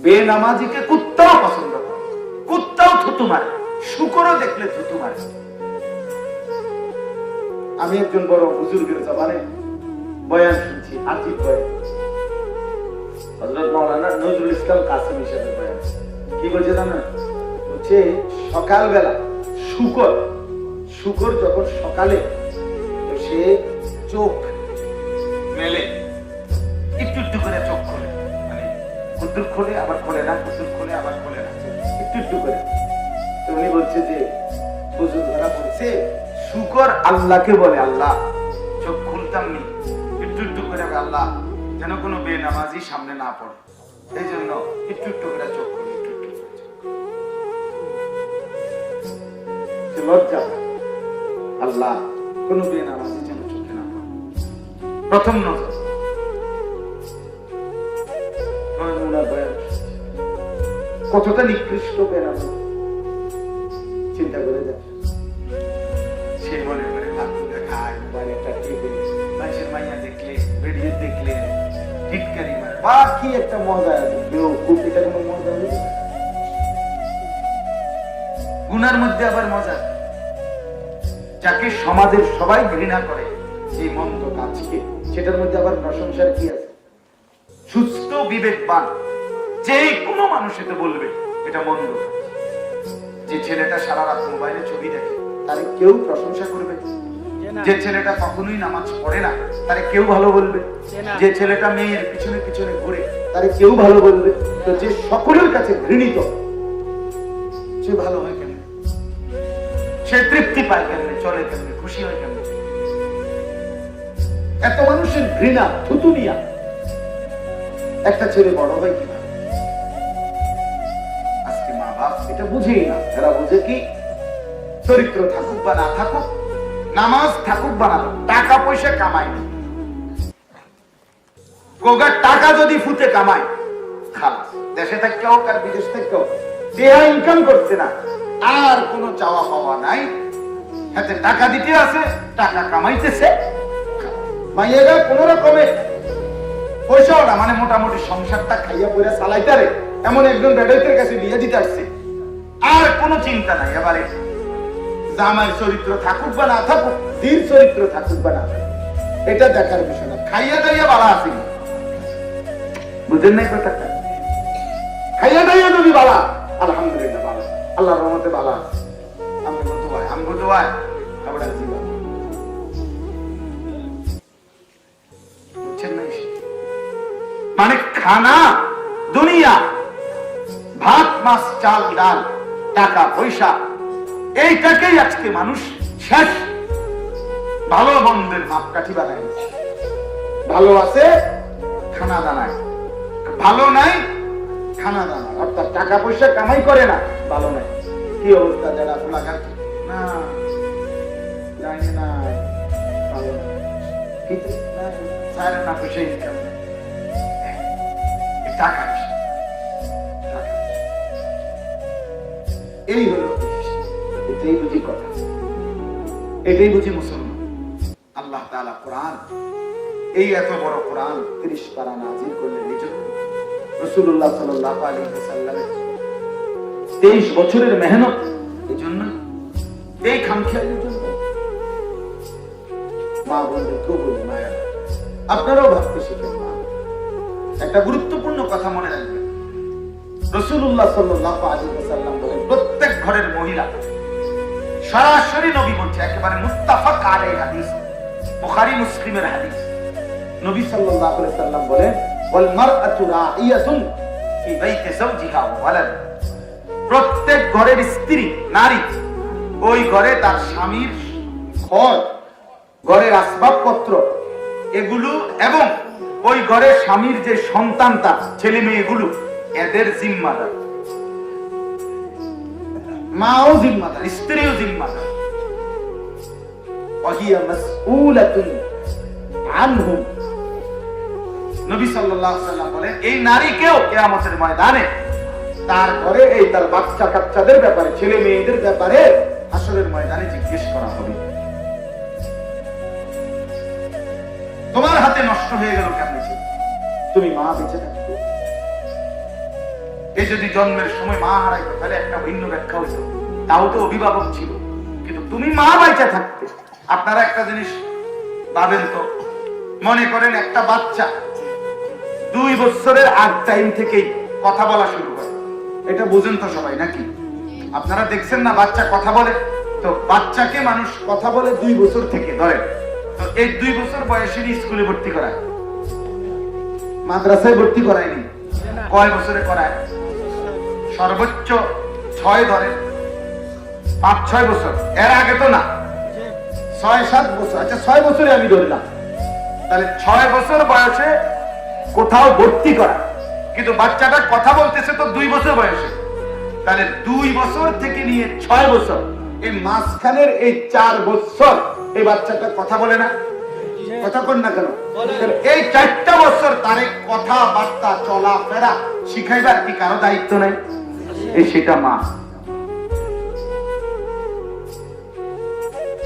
বেনামাজিকে কুত্তাও পছন্দ করে, কুত্তাও থুতু মারে, শুকরও দেখলে থুতু মারে। আমি একজন বড় হুজুরের জবানে বয়ান শুনছি, আজিব বয়ান, হযরত মাওলানা নজরুল ইসলাম কাসেমী সাহেবের বয়ান। কি বলছে জানেন? বলছে সকালবেলা শুকর যখন সকালে সে চোখ মেলে, একটু একটু করে চোখ খোলে, মানে কুদ্দুর খোলে আবার খোলে না, কুদ্দুর খোলে আবার খোলে না, একটু একটু করে। তো উনি বলছে যে হুজুররা বলছে শুকর আল্লাহকে বলে, আল্লাহ চোখ খুলতাম নি, একটু একটু করে আল্লাহ যেন কোনো বেনামাজি সামনে না পড়ে, এই জন্য একটু একটু করে চোখ খুলে, একটু একটু করে লজ্জা আল্লাহ কোনো বেনামাজি যেন চোখে না পড়ে। প্রথম নজর কতটা নিকৃষ্ট বেনামাজি চিন্তা করে দেখ। সে মনে করে খায়, বাড়িটা টিপে, মানুষের মাইয়া দেখলে, ভিডিও দেখলে টিটকারি মারে, বা কি একটা মজা আছে। খুব এটা কোনো মজা নেই, গুনার মধ্যে আবার মজা। যাকে সমাজের সবাই ঘৃণা করে এই মন্দ কাজকে, সেটার মধ্যে আবার প্রশংসার কি আছে? সুস্থ বিবেকবান যে কোনো মানুষ এতে বলবে এটা মন্দ। যে ছেলেটা সারা রাত মোবাইলে ছবি দেখে তারে কেউ প্রশংসা করবে? যে ছেলেটা কখনোই নামাজ পড়ে না তারে কেউ ভালো বলবে? যে ছেলেটা মেয়ের পিছনে পিছনে ঘুরে তারে কেউ ভালো বলবে? তো যে সকলের কাছে ঘৃণিত, সে ভালো হয় কেন? সে তৃপ্তি পায় কেন? চলে কেন? খুশি হয় কেন? এত মানুষের ঘৃণা, থুতুনিয়া, একটা ছেলে বড় হয় কিনা? আজকে মা বাপ এটা বুঝেই না। এরা বুঝে কি চরিত্র থাকুক বা না থাকুক, নামাজ থাকুক বা না থাকুক, টাকা পয়সা কামাই, গোগার টাকা যদি ফুটে কামায় খালাস, দেশে থাকতে হোক আর বিদেশ থাকতে হোক, দেহা ইনকাম করছে না, আর কোনো চাওয়া পাওয়া নাই, হাতে টাকা দিতে আছে, টাকা কামাইতেছে, মাইয়েরা কোন রকমে পয়সাও না, মানে মোটামুটি সংসারটা খাইয়া পয়সা চালাইতারে এমন একজন বেডাইতের কাছে বিয়ে দিতে আসছে, আর কোনো চিন্তা নাই। এবারে জামাইয়ের চরিত্র থাকুক বা না থাকুক, ধীর চরিত্র থাকুক বা না থাকুক, এটা দেখার বিষয় না। খাইয়া দাইয়া বালা আছে, বুঝেন নাই কথাটা? খাইয়া দাইয়া যদি বালা, আলহামদুলিল্লাহ বালা, আল্লাহর রহমতে বালা আছে, আমি বলতে হয় আমরা জীবন বুঝছেন না? মানে খানা, দুনিয়া, ভাত মাছ চাল ডাল, টাকা পয়সা, এইটাকেই আজকে মানুষ শেষ ভালো মন্দের মাপকাঠি বানায়। ভালো আছে খানা দানায়, ভালো নাই খানা দানায়, অর্থাৎ টাকা পয়সা কামাই করে না, ভালো নাই। কি অবস্থা যারা খোলাঘাট না জানি না, ভালো কিন্তু না পয়সা ইনকাম, টাকা এই হলো, এটাই বুঝি কথা, এটাই বুঝি মুসলমান। আল্লাহ তাআলা কোরআন, এই এত বড় কোরআন 30 পারা নাযিল করলেন এই জন্য রাসূলুল্লাহ সাল্লাল্লাহু আলাইহি ওয়াসাল্লামের 23 বছরের মেহনত এই জন্য, এই খামখেয়ালির জন্য। মা বলতে কেউ বলে মায়া, আপনারাও ভাবতে শিখেন। মা একটা গুরুত্বপূর্ণ কথা মনে রাখবেন, রাসূলুল্লাহ সাল্লাল্লাহু আলাইহি ওয়াসাল্লাম বলেন প্রত্যেক ঘরের মহিলা, সরাসরি নবী বলছে, একেবারে মুত্তাফাক আলাইহি হাদিস, বুখারী মুসলিমের হাদিস। নবী সাল্লাল্লাহু আলাইহি ওয়াসাল্লাম বলেন ওয়াল মারআতু রাঈয়াতুন ফি বাইতি যাওজিহা ওয়া ওয়ালাদ, প্রত্যেক ঘরের স্ত্রী নারী ওই ঘরে তার স্বামীর ঘর, ঘরের আসবাবপত্র এগুলো, এবং ওই ঘরে স্বামীর যে সন্তান, তার ছেলে মেয়েগুলো, এদের জিম্মাদার। মাও জিম্মাদার, স্ত্রীও জিম্মাদার। ওয়াহিয়া মাসউলাতুন আনহুম, নবী সাল্লাল্লাহু আলাইহি ওয়াসাল্লাম বলেন এই নারীকেও কিয়ামতের ময়দানে তার ঘরে এই তার বাচ্চা কাচ্চাদের ব্যাপারে, ছেলে মেয়েদের ব্যাপারে হাসরের ময়দানে জিজ্ঞেস করা হবে। তোমার হাতে নষ্ট হয়ে গেল কেমন ছিল? তুমি মা বেঁচে থাকতে এই যদি জন্মের সময় মা হারাইতো তাহলে একটা ভিন্ন ব্যাখ্যা হইতো, তাও তো অভিভাবক ছিল, কিন্তু তুমি মা বাইচা থাকতে। আপনারা একটা জিনিস ভাবেন তো, মনে করেন একটা বাচ্চা 2 বছরের আগ টাইম থেকেই কথা বলা শুরু করে, এটা বুঝেন তো সবাই নাকি? আপনারা দেখছেন না বাচ্চা কথা বলে? তো বাচ্চাকে মানুষ কথা বলে 2 বছর থেকে, ধরে তো এই 2 বছর বয়সে স্কুলে ভর্তি করায়, মাদ্রাসায় ভর্তি করায়নি। কয় বছরে করায়? সর্বোচ্চ 6 ধরে, 5-6 বছর, এর আগে তো না, 6-7 বছর। আচ্ছা 6 বছরে আমি ধরলাম, তাহলে 6 বছর বয়সে কোথাও ভর্তি করা, কিন্তু বাচ্চাটা কথা বলতেছে তো 2 বছর বয়সে, তাহলে 2 বছর থেকে নিয়ে 6 বছর, এই মাঝখানের এই 4 বছর এই বাচ্চাটা কথা বলে না? কথা কন না কেন? এই 4টা বছর তারে কথাবার্তা চলাফেরা শিখাইবার কি কারো দায়িত্ব নাই? এই সেটা মা,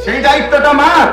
সেই দায়িত্বটা মার।